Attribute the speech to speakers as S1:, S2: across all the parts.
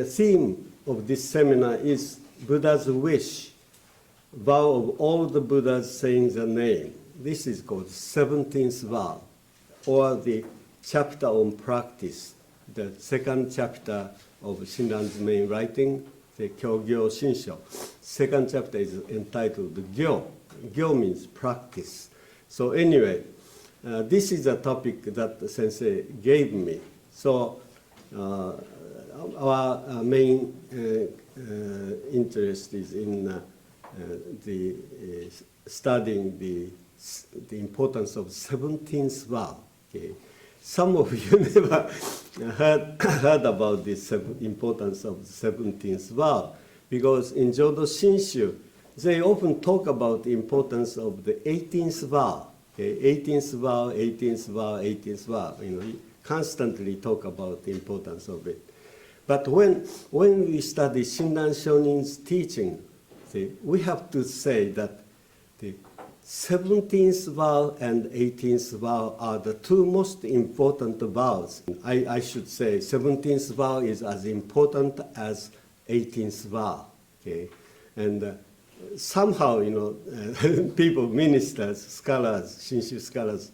S1: theme of this seminar is Buddha's wish, vow of all the Buddhas saying the name. This is called 17th vow, or the chapter on practice, the second chapter of Shinran's main writing, the Kyogyo Shinsho. Second chapter is entitled Gyo. Gyo means practice. So anyway, this is a topic that the sensei gave me. So our main interest is in studying the importance of 17th vow. Okay. Some of you never heard about this importance of 17th vow, because in Jodo Shinshu, they often talk about the importance of the 18th vow. Okay, 18th vow, 18th vow, 18th vow. You constantly talk about the importance of it. But when we study Shinran Shonin's teaching, we have to say that the 17th vow and 18th vow are the two most important vows. I should say 17th vow is as important as 18th vow. Okay? And somehow, people, ministers, scholars, Shinshu scholars,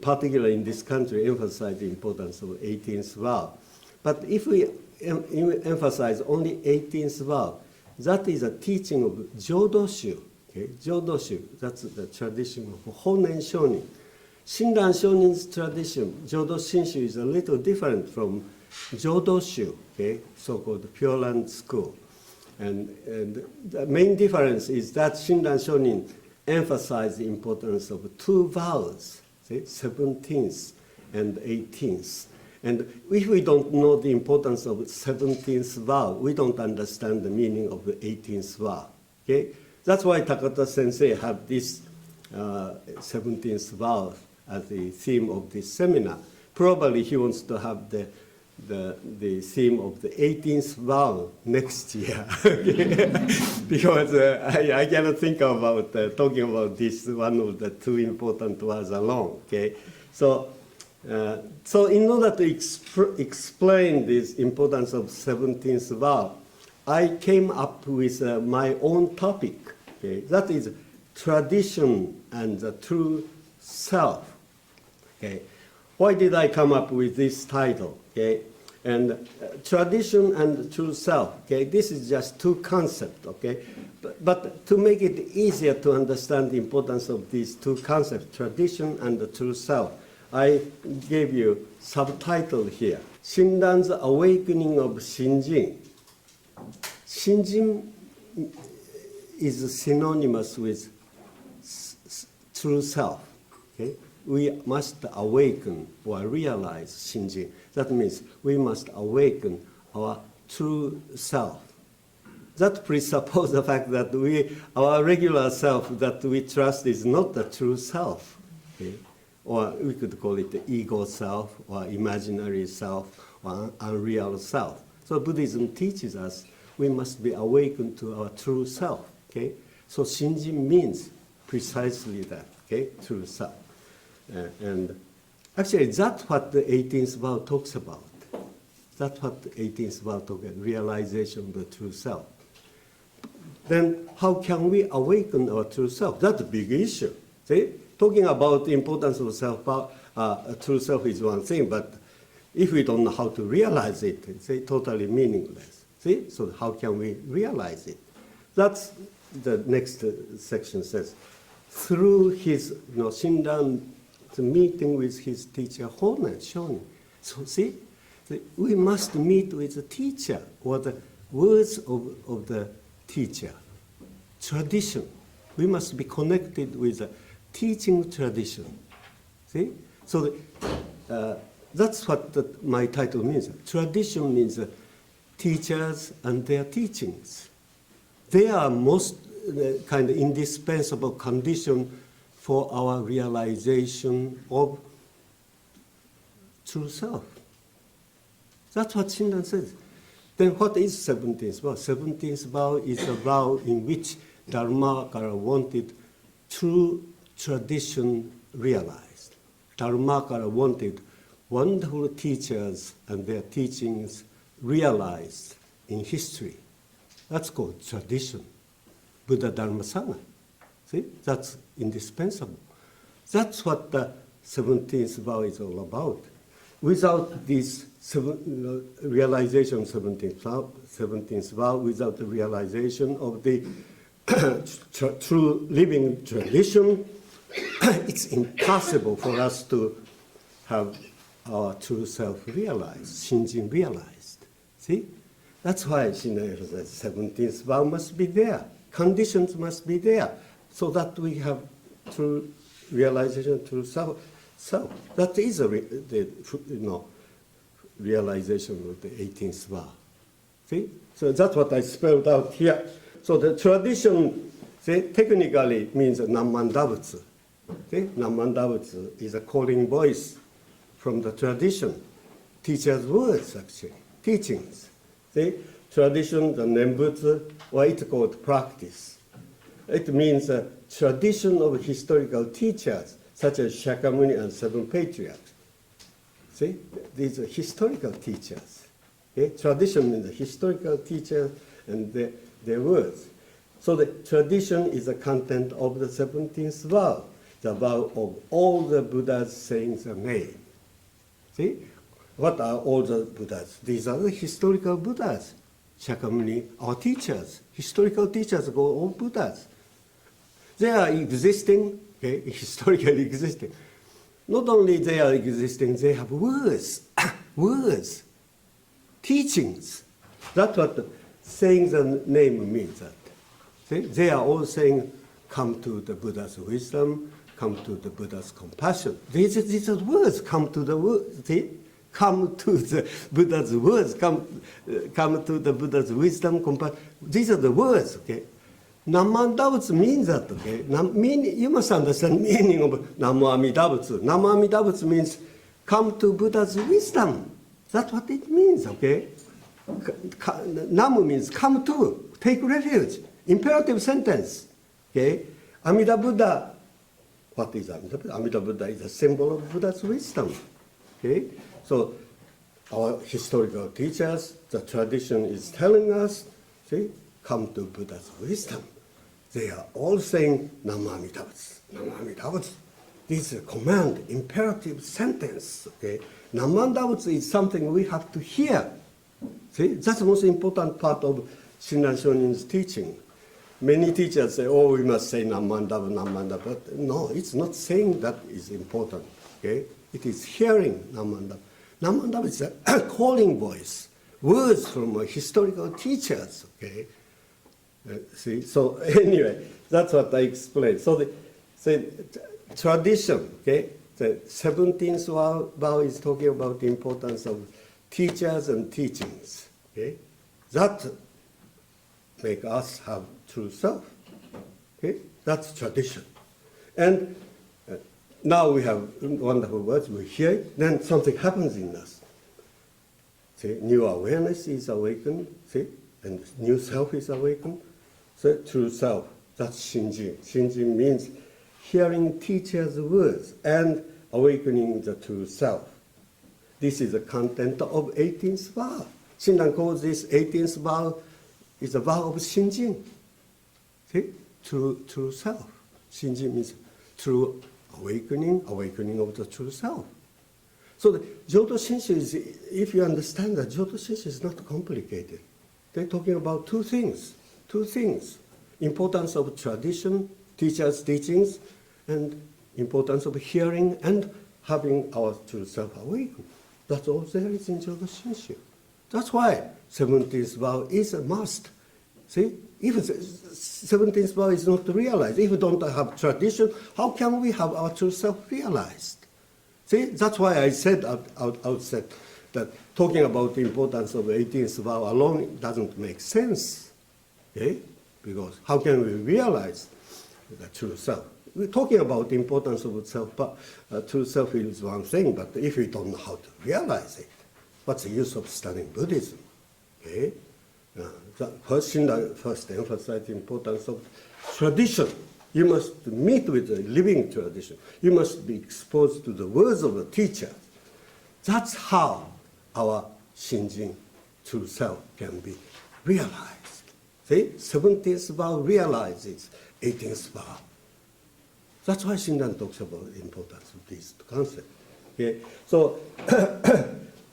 S1: particularly in this country, emphasize the importance of 18th vow. But if we emphasize only 18th vow, that is a teaching of Jodoshu. Okay? Jodoshu, that's the tradition of Honen Shonin. Shinran Shonin's tradition, Jodo Shinshu, is a little different from Jodoshu, okay? So-called Pure Land school. And the main difference is that Shinran Shonin emphasized the importance of two vows, 17th and 18th. And if we don't know the importance of 17th vow, we don't understand the meaning of the 18th vow. Okay? That's why Takata Sensei had this 17th vow as the theme of this seminar. Probably he wants to have the theme of the 18th vow next year. Because I cannot think about talking about this one of the two important ones alone. Okay? So in order to explain this importance of 17th vow, I came up with my own topic. Okay? That is tradition and the true self. Okay? Why did I come up with this title? Okay? And tradition and true self. Okay? This is just two concepts. Okay? But to make it easier to understand the importance of these two concepts, tradition and the true self, I gave you subtitle here. Shinran's Awakening of Shinjin. Shinjin is synonymous with true self. Okay? We must awaken or realize Shinjin. That means we must awaken our true self. That presupposes the fact that our regular self that we trust is not the true self. Okay? Or we could call it the ego self, or imaginary self, or unreal self. So Buddhism teaches us we must be awakened to our true self. Okay? So Shinjin means precisely that, okay? True self. And actually, that's what the 18th vow talks about. That's what the 18th vow talks about, realization of the true self. Then how can we awaken our true self? That's a big issue. See? Talking about the importance of self, true self is one thing, but if we don't know how to realize it, it's totally meaningless. See? So how can we realize it? That's the next section says. Through his, Shinran's meeting with his teacher, Honen Shonin. So see, we must meet with the teacher, or the words of the teacher. Tradition. We must be connected with the teaching tradition. See? So that's what my title means. Tradition means teachers and their teachings. They are most kind of indispensable condition for our realization of true self. That's what Shinran says. Then what is 17th vow? 17th vow is a vow in which Dharmakara wanted true tradition realized. Dharmakara wanted wonderful teachers and their teachings realized in history. That's called tradition. Buddha Dharma Sangha. See, that's indispensable. That's what the 17th vow is all about. Without this realization of 17th vow, without the realization of the true living tradition, it's impossible for us to have our true self realized, Shinjin realized. See? That's why Shinai says 17th vow must be there. Conditions must be there so that we have true realization, true self. That is the realization of the 18th vow. See? So that's what I spelled out here. So the tradition, see, technically means Nammandabutsu. See? Nammandabutsu is a calling voice from the tradition. Teacher's words, actually. Teachings. See? Tradition, the Nembutsu, or it's called practice. It means a tradition of historical teachers, such as Shakyamuni and Seven Patriarchs. See? These are historical teachers. Okay? Tradition means the historical teachers and their words. So the tradition is the content of the 17th vow, the vow of all the Buddha's sayings and names. See? What are all the Buddhas? These are the historical Buddhas. Shakyamuni, our teachers, historical teachers, all Buddhas. They are existing, okay, historically existing. Not only they are existing, they have words, words, teachings. That's what the sayings and name means. That. See? They are all saying, come to the Buddha's wisdom, come to the Buddha's compassion. These are words, come to the words. See? Come to the Buddha's words, come to the Buddha's wisdom, compassion. These are the words, okay? Nammandabutsu means that, okay? You must understand meaning of Namo Amidabutsu. Namo Amidabutsu means come to Buddha's wisdom. That's what it means, okay? Namu means come to, take refuge. Imperative sentence, okay? Amida Buddha, what is Amida Buddha? Amida Buddha is a symbol of Buddha's wisdom, okay? So our historical teachers, the tradition is telling us, see, come to Buddha's wisdom. They are all saying Namamitabutsu, Namamitabutsu. This is a command, imperative sentence. Okay? Namandabutsu is something we have to hear. See, that's the most important part of Shinran Shonin's teaching. Many teachers say, oh, we must say Namandabutsu, Namandabutsu. But no, it's not saying that is important. Okay? It is hearing Namandabutsu. Namandabutsu is a calling voice, words from historical teachers. Okay? See, so anyway, that's what I explained. So the tradition, okay, the 17th vow is talking about the importance of teachers and teachings, okay, that make us have true self, okay, that's tradition. And now we have wonderful words, we hear it, then something happens in us. See, new awareness is awakened, see, and new self is awakened. So true self, that's Shinjin. Shinjin means hearing teacher's words and awakening the true self. This is the content of 18th vow. Shinran calls this 18th vow is a vow of Shinjin. See? True self. Shinjin means true awakening of the true self. So the Jodo Shinshu is, if you understand that, Jodo Shinshu is not complicated. They're talking about two things. Importance of tradition, teachers' teachings, and importance of hearing and having our true self awakened. That's all there is in Jodo Shinshu. That's why 17th vow is a must. See, if 17th vow is not realized, if we don't have tradition, how can we have our true self realized? See, that's why I said outset that talking about the importance of 18th vow alone doesn't make sense. Okay? Because how can we realize the true self? We're talking about the importance of self, but true self is one thing, but if we don't know how to realize it, what's the use of studying Buddhism? Okay? First emphasize the importance of tradition. You must meet with the living tradition. You must be exposed to the words of the teacher. That's how our Shinjin true self can be realized. See, 17th vow realizes 18th vow. That's why Shinran talks about the importance of these concepts. Okay, so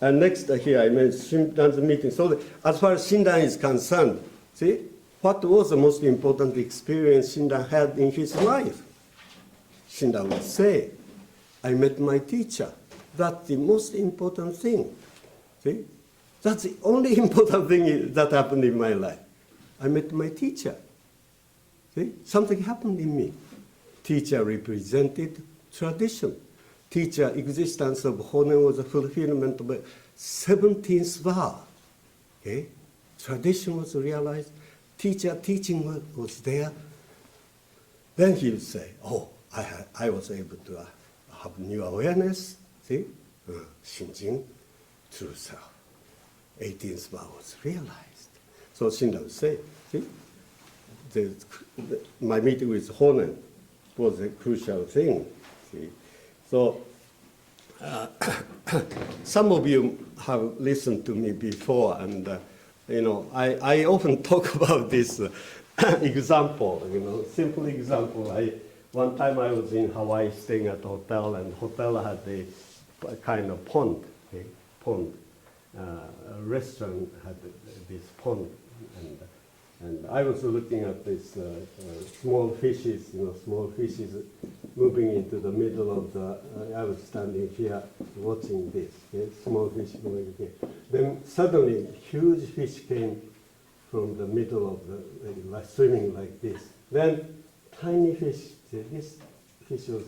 S1: and next here I mentioned Shinran's meeting. So as far as Shinran is concerned, see, what was the most important experience Shinran had in his life? Shinran would say, I met my teacher. That's the most important thing. See? That's the only important thing that happened in my life. I met my teacher. See? Something happened in me. Teacher represented tradition. Teacher existence of Honen was a fulfillment of a 17th vow. Okay? Tradition was realized. Teacher teaching was there. Then he would say, oh, I was able to have new awareness. See? Shinjin, true self. 18th vow was realized. So Shinran would say, see? My meeting with Honen was a crucial thing. See? So some of you have listened to me before, and I often talk about this example, simple example. One time I was in Hawaii staying at a hotel, and hotel had a kind of pond, okay? Pond. A restaurant had this pond, and I was looking at this small fishes, small fishes moving into the middle of the. I was standing here watching this, okay? Small fish going here. Then suddenly, huge fish came from the middle of the, like swimming like this. Then tiny fish. This fish was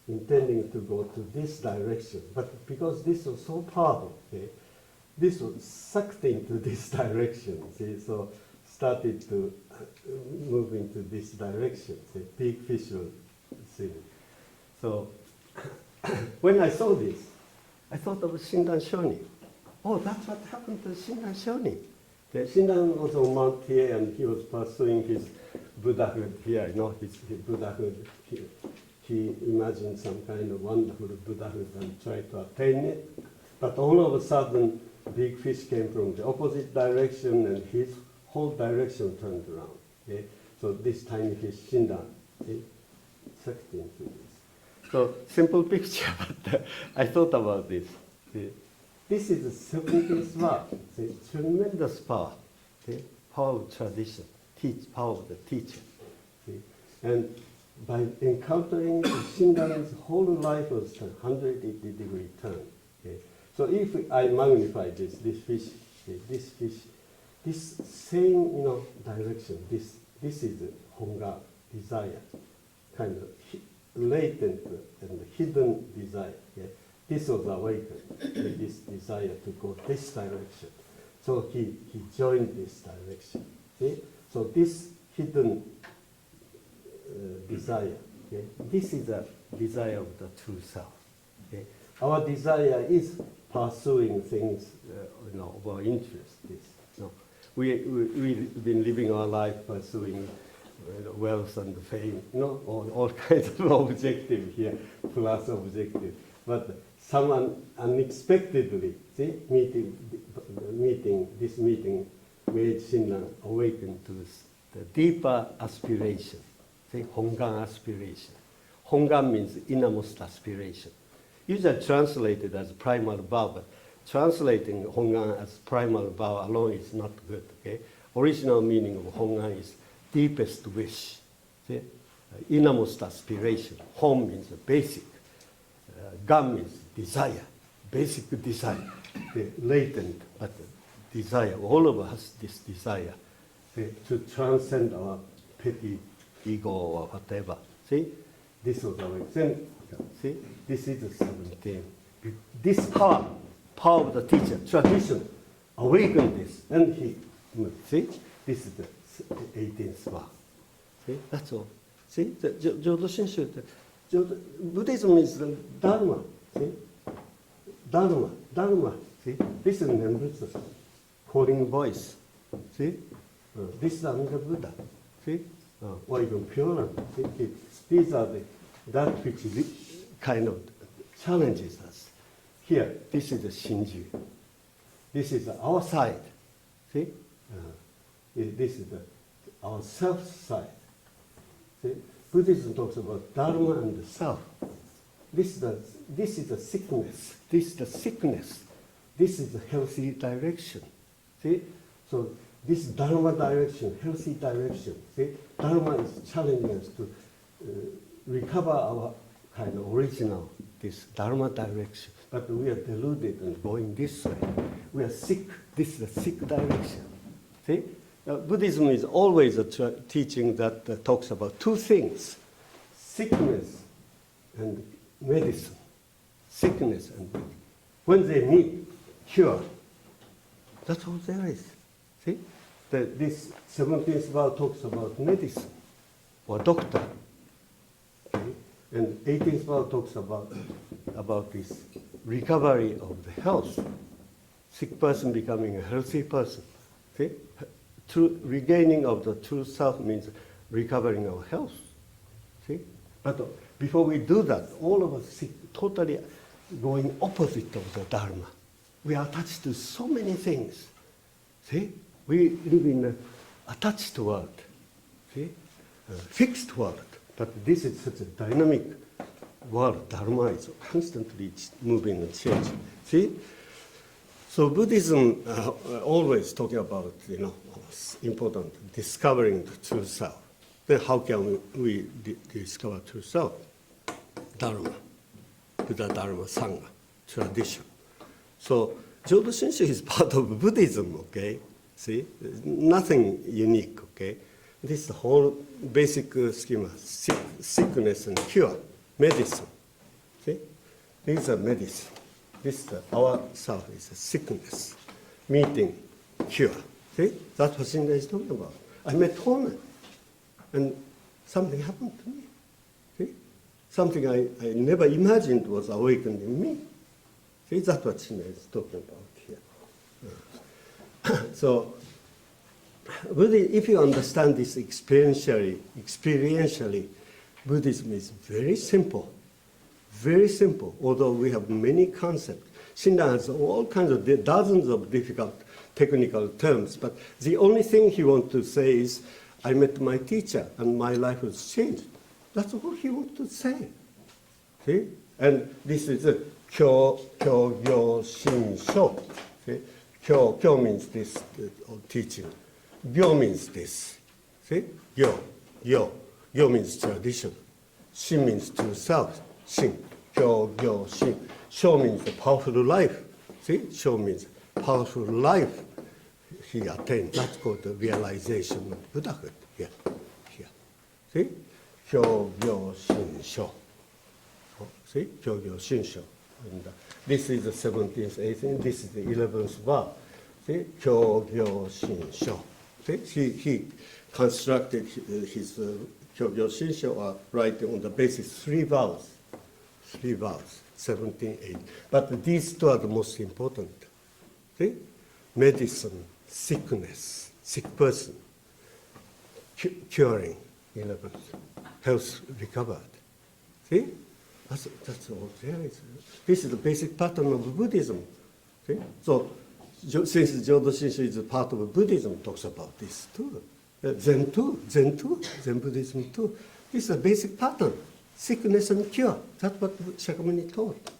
S1: intending to go to this direction, but because this was so powerful, okay, this was sucked into this direction. See, so started to move into this direction. See, big fish was swimming. So when I saw this, I thought of Shinran Shonin. Oh, that's what happened to Shinran Shonin. The Shinran was on Mount here, and he was pursuing his Buddhahood here, his Buddhahood. He imagined some kind of wonderful Buddhahood and tried to attain it. But all of a sudden, big fish came from the opposite direction, and his whole direction turned around. Okay? So this tiny fish, Shinran, sucked into this. So simple picture, but I thought about this. See? This is the 17th vow. Tremendous power. See? Power of tradition. Power of the teacher. See? And by encountering Shinran's whole life was a 180-degree turn. Okay? So if I magnify this fish, this same direction, this is Honga desire, kind of latent and hidden desire. Okay? This was awakened, this desire to go this direction. So he joined this direction. See? So this hidden desire, okay? This is a desire of the true self. Okay? Our desire is pursuing things of our interest. We've been living our life pursuing wealth and fame, all kinds of objective here, plus objective. But someone unexpectedly, see, this meeting made Shinran awaken to the deeper aspiration, see, Hongan aspiration. Hongan means innermost aspiration. Usually translated as primal vow, but translating Hongan as primal vow alone is not good. Okay? Original meaning of Hongan is deepest wish, see? Innermost aspiration. Hon means basic. Gan means desire, basic desire, latent, but desire. All of us has this desire to transcend our petty ego or whatever. See, this was awakened. See, this is the 17th. This power of the teacher, tradition, awakened this, and he moved. See, this is the 18th vow. See, that's all. See, the Jodo Shinshu. Buddhism is the Dharma. See? Dharma. See? This is Nembutsu, calling voice. See? This is another Buddha. See? Or even Pure Land. See? These are that which kind of challenges us. here, this is the Shinji. This is our side. See? This is our self side. See? Buddhism talks about Dharma and the self. This is the sickness. This is the sickness. This is the healthy direction. See? So this Dharma direction, healthy direction. See? Dharma is challenging us to recover our kind of original, this Dharma direction. But we are deluded and going this way. We are sick. This is the sick direction. See? Buddhism is always a teaching that talks about two things: sickness and medicine. Sickness and medicine. When they meet, cure. That's all there is. See? This 17th vow talks about medicine or doctor. Okay? And 18th vow talks about this recovery of the health. Sick person becoming a healthy person. See? True regaining of the true self means recovering our health. See? But before we do that, all of us totally going opposite of the Dharma. We are attached to so many things. See? We live in an attached world. See? Fixed world. But this is such a dynamic world. Dharma is constantly moving and changing. See? So Buddhism always talking about, important discovering the true self. Then how can we discover true self? Dharma, Buddha Dharma Sangha, tradition. So Jodo Shinshu is part of Buddhism, okay? See, nothing unique, okay? This is the whole basic schema: sickness and cure, medicine. See, these are medicine. This our self is a sickness, meeting, cure. See, that's what Shinda is talking about. I met Honan, and something happened to me. See, something I never imagined was awakened in me. See, that's what Shinda is talking about here. So, if you understand this experientially, Buddhism is very simple. Very simple, although we have many concepts. Shinda has all kinds of dozens of difficult technical terms, but the only thing he wants to say is, I met my teacher and my life was changed. That's all he wants to say. See? And this is a kyo gyo shin sho. See? Kyo means this teaching. Gyo means this. See? Gyo means tradition. Shin means true self. Shin. Gyo, shin. Sho means the powerful life. See? Sho means powerful life he attained. That's called the realization of Buddhahood. Here. See? Gyo, shin, sho. See? Gyo, shin, sho. And this is the 17th, 18th. This is the 11th vow. See? Gyo, shin, sho. See? He constructed his Gyo, shin, sho writing on the basis 3 vows. 3 vows, 17, 18. But these two are the most important. See? Medicine, sickness, sick person, curing, 11th, health recovered. See? That's all there is. This is the basic pattern of Buddhism. See? So, since Jodo Shinshu is a part of Buddhism, talks about this too. Zen Buddhism too. This is a basic pattern. Sickness and cure. That's what Shakyamuni taught.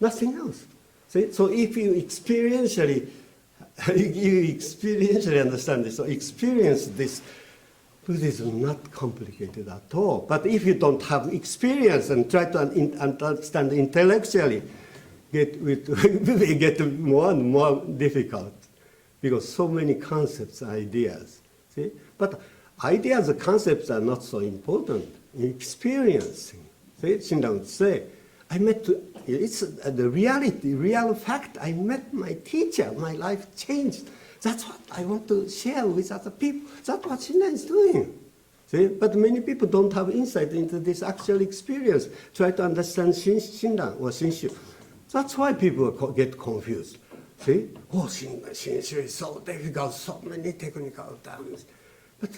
S1: Nothing else. See? So if you experientially understand this, or experience this, Buddhism not complicated at all. But if you don't have experience and try to understand intellectually, it will get more and more difficult, because so many concepts, ideas. See? But ideas and concepts are not so important. Experiencing. See, Shinda would say, it's the reality, real fact. I met my teacher, my life changed. That's what I want to share with other people. That's what Shinda is doing. See? But many people don't have insight into this actual experience. Try to understand Shinda or Shinshu. That's why people get confused. See? Oh, Shinshu is so difficult, so many technical terms. But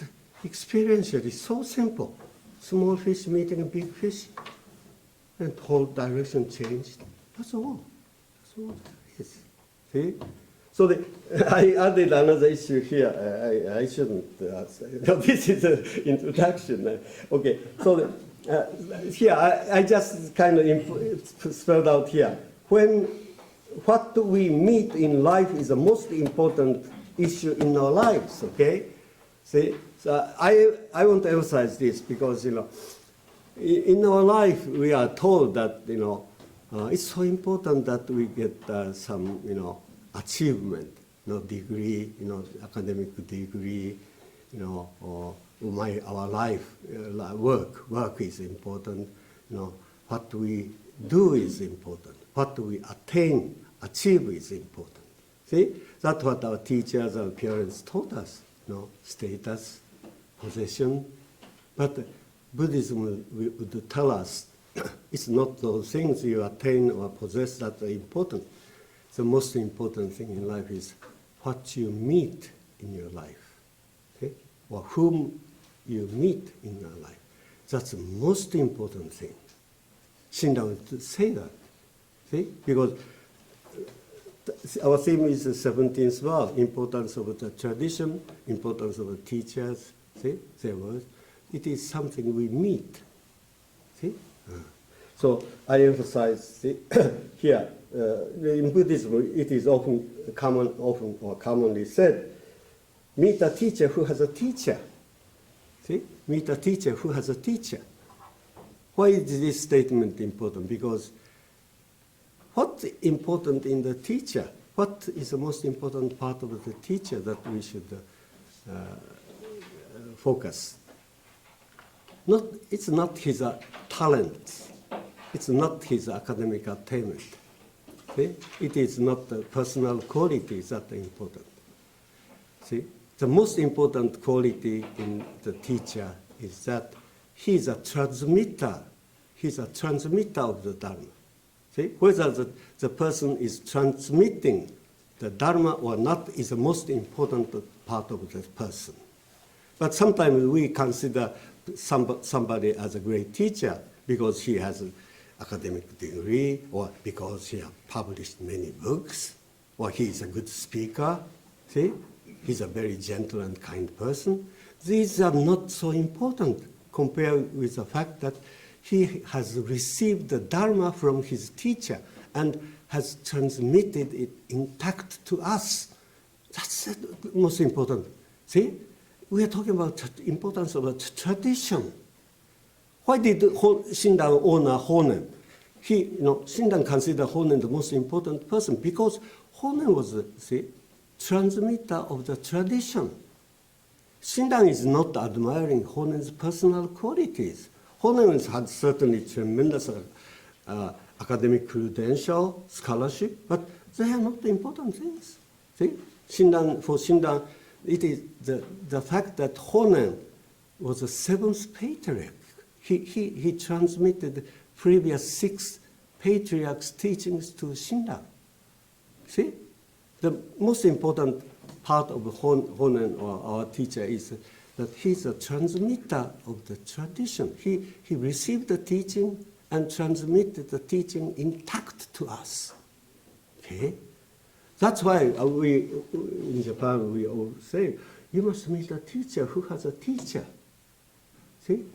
S1: experientially, it's so simple. Small fish meeting a big fish, and whole direction changed. That's all. So there is. See? So I added another issue here. I shouldn't say. No, this is an introduction. Okay, so here I just kind of spelled out here. What we meet in life is the most important issue in our lives, okay? See, so I want to emphasize this because, in our life we are told that, it's so important that we get some, achievement, degree, academic degree, or our life, work is important, what we do is important, what we achieve is important. See, that's what our teachers, our parents taught us, status, possession, but Buddhism would tell us it's not those things you attain or possess that are important. The most important thing in life is what you meet in your life, okay? Or whom you meet in your life. That's the most important thing. Shinran would say that, see? Because our theme is the 17th verse, importance of the tradition, importance of the teachers, see, their words. It is something we meet, see? So I emphasize here, in Buddhism, it is often commonly said, meet a teacher who has a teacher. See? Meet a teacher who has a teacher. Why is this statement important? Because what's important in the teacher? What is the most important part of the teacher that we should focus? It's not his talent. It's not his academic attainment. See? It is not the personal qualities that are important. See? The most important quality in the teacher is that he's a transmitter. He's a transmitter of the Dharma. See? Whether the person is transmitting the Dharma or not is the most important part of the person. But sometimes we consider somebody as a great teacher because he has an academic degree, or because he has published many books, or he is a good speaker. See? He's a very gentle and kind person. These are not so important compared with the fact that he has received the Dharma from his teacher and has transmitted it intact to us. That's the most important. See? We are talking about the importance of a tradition. Why did Shinran honor Honen? Shinran considered Honen the most important person because Honen was the transmitter of the tradition. Shinran is not admiring Honen's personal qualities. Honen had certainly tremendous academic credential, scholarship, but they are not the important things. See? For Shinran, it is the fact that Honen was the seventh patriarch. He transmitted previous 6 patriarchs' teachings to Shinran. See? The most important part of Honen, or our teacher, is that he's a transmitter of the tradition. He received the teaching and transmitted the teaching intact to us. Okay? That's why in Japan, we all say, you must meet a teacher who has a teacher. See?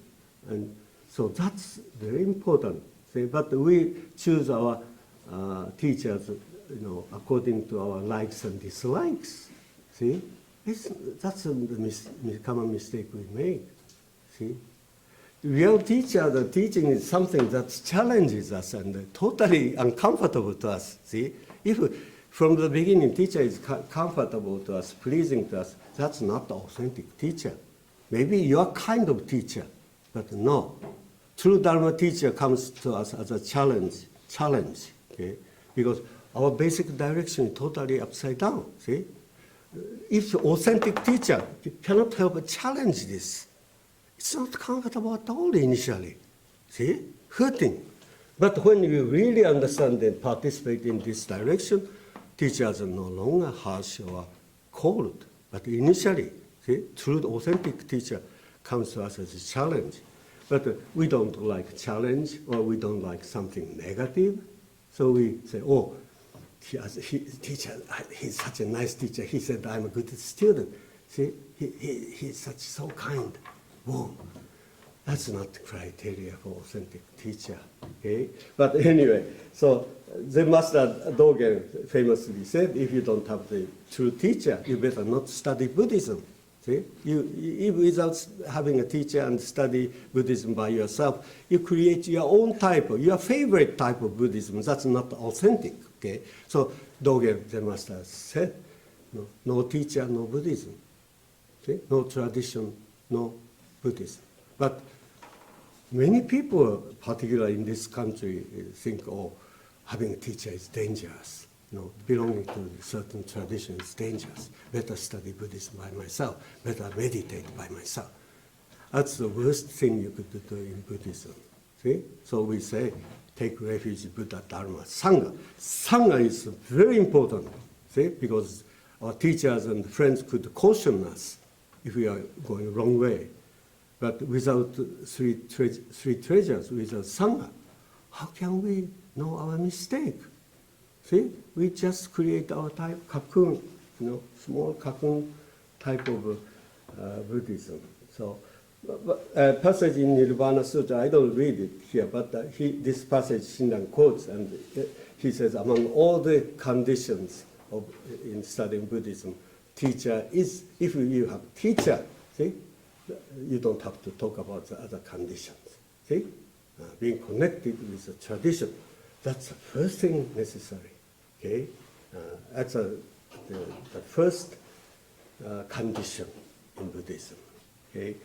S1: And so that's very important. See? But we choose our teachers, according to our likes and dislikes. See? That's a common mistake we make. See? Real teacher, the teaching is something that challenges us and totally uncomfortable to us. See? If from the beginning teacher is comfortable to us, pleasing to us, that's not the authentic teacher. Maybe you're kind of teacher, but no. True Dharma teacher comes to us as a challenge, okay? Because our basic direction is totally upside down, see? If authentic teacher cannot help but challenge this, it's not comfortable at all initially, see? Hurting. But when you really understand and participate in this direction, teachers are no longer harsh or cold. But initially, see, true authentic teacher comes to us as a challenge. But we don't like challenge, or we don't like something negative. So we say, teacher, he's such a nice teacher. He said, I'm a good student. See, he's so kind, warm. That's not the criteria for authentic teacher. Okay? But anyway, so Zen Master Dogen famously said, if you don't have the true teacher, you better not study Buddhism. See? You without having a teacher and study Buddhism by yourself, you create your own type, your favorite type of Buddhism. That's not authentic. Okay? So Dogen Zen Master said, no teacher, no Buddhism. See? No tradition, no Buddhism. But many people, particularly in this country, think, oh, having a teacher is dangerous. Belonging to a certain tradition is dangerous. Better study Buddhism by myself. Better meditate by myself. That's the worst thing you could do in Buddhism. See? So we say, take refuge in Buddha, Dharma, Sangha. Sangha is very important. See? Because our teachers and friends could caution us if we are going the wrong way. But without three treasures, without Sangha, how can we know our mistake? See, we just create our type cocoon, small cocoon type of Buddhism. So, passage in Nirvana Sutra, I don't read it here, but this passage Shinran quotes, and he says, among all the conditions in studying Buddhism, teacher is, if you have teacher, see, you don't have to talk about the other conditions. See, being connected with the tradition, that's the first thing necessary. Okay, that's the first condition in Buddhism. Okay,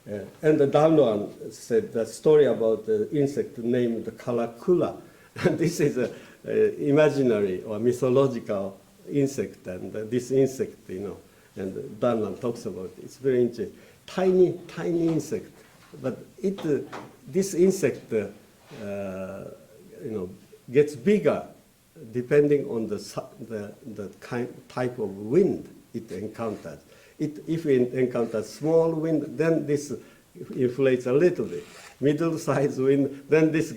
S1: and the Danluan said the story about the insect named Kalakula, and this is an imaginary or mythological insect, and this insect, and Danluan talks about it. It's very interesting. Tiny insect, but this insect, gets bigger depending on the type of wind it encounters. If it encounters small wind, then this inflates a little bit. Middle-sized wind, then this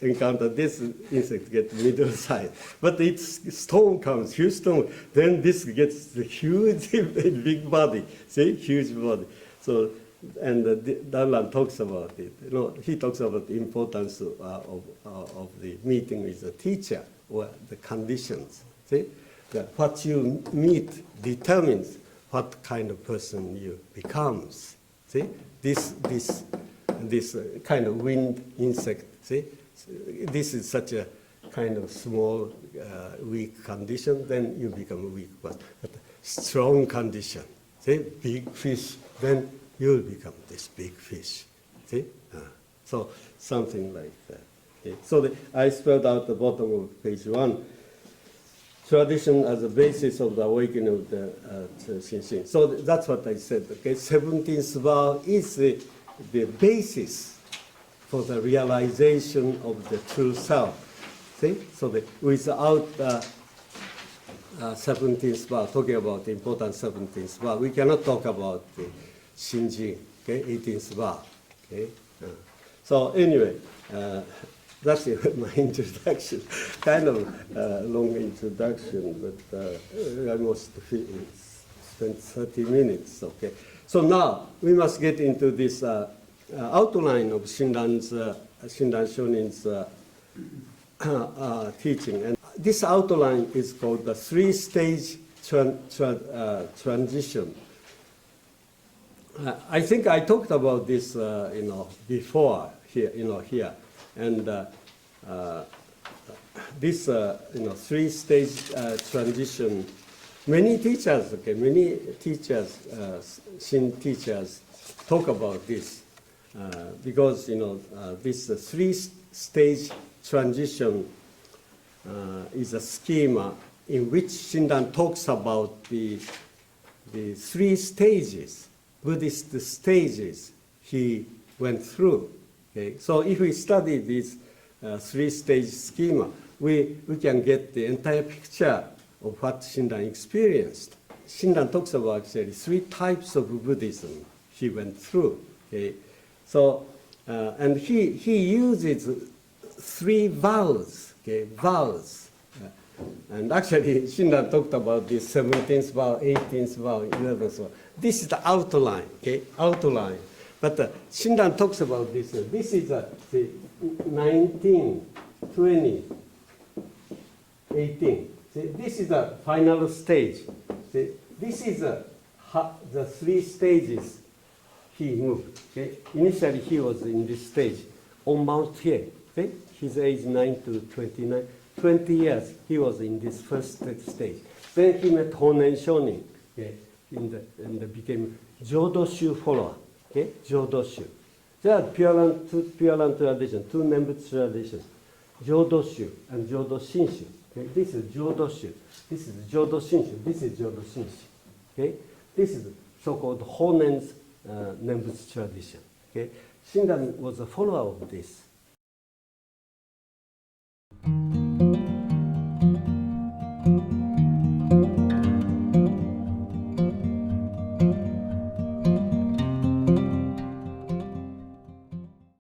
S1: insect gets middle-sized. But its storm comes, huge storm, then this gets the huge, big body. See, huge body. So, and Danlan talks about it. He talks about the importance of the meeting with the teacher, or the conditions. See, what you meet determines what kind of person you becomes. See, this kind of wind insect. See, this is such a kind of small, weak condition. Then you become a weak person. But strong condition. See, big fish. Then you'll become this big fish. See, so something like that. Okay. So I spelled out the bottom of page 1. Tradition as a basis of the awakening of the Shinshin. So that's what I said. Okay, 17th vow is the basis for the realization of the true self. See, so without 17th vow, talking about the important 17th vow, we cannot talk about the Shinjin. Okay, 18th vow. Okay, so anyway. That's my introduction. Kind of long introduction, but almost spent 30 minutes. Okay. So now we must get into this outline of Shinran Shonin's teaching, and this outline is called the three-stage transition. I think I talked about this, before here. And this, three-stage transition, many teachers, Shin teachers talk about this because, this three-stage transition is a schema in which Shinran talks about the three stages, Buddhist stages he went through. Okay, so if we study this three-stage schema, we can get the entire picture of what Shinran experienced. Shinran talks about actually three types of Buddhism he went through. Okay, so and he uses three vows. Okay, vows. And actually, Shinran talked about this 17th vow, 18th vow, 11th vow. This is the outline, okay? Outline. But Shinran talks about this. This is the 19, 20, 18. See, this is the final stage. See, this is the 3 stages he moved. Okay? Initially, he was in this stage on Mount Hiei. Okay? His age 9 to 29. 20 years he was in this first stage. Then he met Honen Shonin, okay? and became Jodoshu follower. Okay? Jodoshu. There are Pure Land tradition, 2 members tradition. Jodoshu and Jodoshinshu. Okay? This is Jodoshu. This is Jodoshinshu. This is Jodoshinshu. Okay? This is so-called Honen's members tradition. Okay? Shinran was a follower of this.